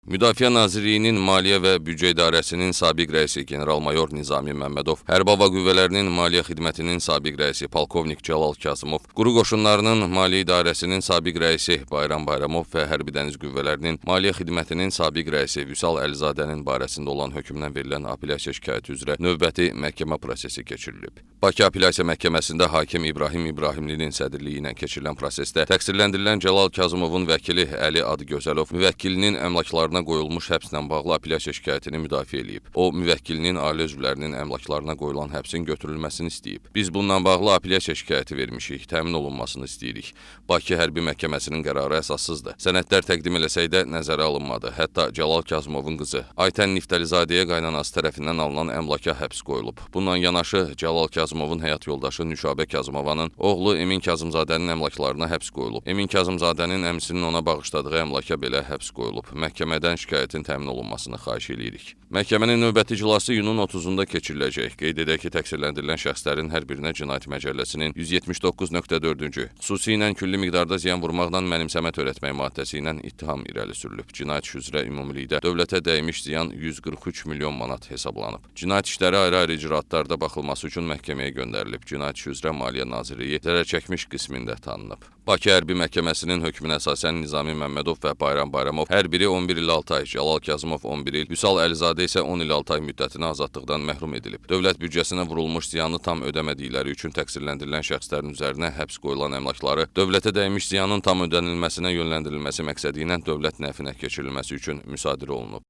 Müdafiə Nazirliyinin Maliyyə və Büdcə İdarəsinin sabiq rəisi general-mayor Nizami Məmmədov, Hərbi Hava Qüvvələrinin Maliyyə Xidmətinin sabiq rəisi polkovnik Cəlal Kazımov, Quru Qoşunlarının Maliyyə İdarəsinin sabiq rəisi Bayram Bayramov və Hərbi Dəniz Qüvvələrinin Maliyyə Xidmətinin sabiq rəisi Vüsal Əlizadənin barəsində olan hökmdən verilən apellyasiya şikayəti üzrə növbəti məhkəmə prosesi keçirilib. Bakı Apellyasiya Məhkəməsində hakim İbrahim İbrahimlinin sədrliyi ilə keçirilən prosesdə təqsirləndirilən Cəlal Kazımovun vəkili Əli Adıgözəlov müvəkkilinin əmlaklarına qoyulmuş həbslə bağlı apellyasiya şikayətini müdafiə edib. O, müvəkkilinin ailə üzvlərinin əmlaklarına qoyulan həbsin götürülməsini istəyib. Biz bununla bağlı apellyasiya şikayəti vermişik, təmin olunmasını istəyirik. Bakı Hərbi Məhkəməsinin qərarı əsassızdır. Sənədlər təqdim eləsək də nəzərə alınmadı. Hətta Cəlal Kazımovun qızı Aytən Niftəlizadəyə qaynanası tərəfindən alınan əmlaka həbs qoyulub. Bununla yanaşı Cəlal Kazımovun həyat yoldaşı Nüşabə Kazımovanın oğlu Emin Kazımzadənin əmlaklarına həbs qoyulub. Emin Kazımzadənin əmsinin ona bağışladığı əmlaka belə həbs qoyulub. Məhkəmədən şikayətin təmin olunmasını xahiş edirik. Məhkəmənin növbəti iclası iyunun 30-da keçiriləcək. Qeyd edək ki, təqsirləndirilən şəxslərin hər birinə Cinayət Məcəlləsinin 179.4-cü, xüsusi ilə külli miqdarda ziyan vurmaqla mənimsəmə törətmək maddəsi ilə ittiham irəli sürülüb. Cinayət işi üzrə ümumilikdə dövlətə dəymiş ziyan 143 milyon manat hesablanıb. Cinayət işləri ayrı-ayrı icraatlarda baxılması üçün məhkəməyə göndərilib. Cinayət işi üzrə Maliyyə Nazirliyi zərərçəkmiş qismində tanınıb. Bakı Hərbi Məhkəməsinin hökmünə əsasən Nizami Məmmədov və Bayram Bayramov hər biri 11 il 6 ay, Cəlal Kazımov 11 il, Vüsal Əlizadə isə 10 il 6 ay müddətinə azadlıqdan məhrum edilib. Dövlət büdcəsinə vurulmuş ziyanı tam ödəmədikləri üçün təqsirləndirilən şəxslərin üzərinə həbs qoyulan əmlakları dövlətə dəymiş ziyanın tam ödənilməsinə yönləndirilməsi məqsədi ilə dövlət nəfinə keçirilməsi üçün müsadirə olunub.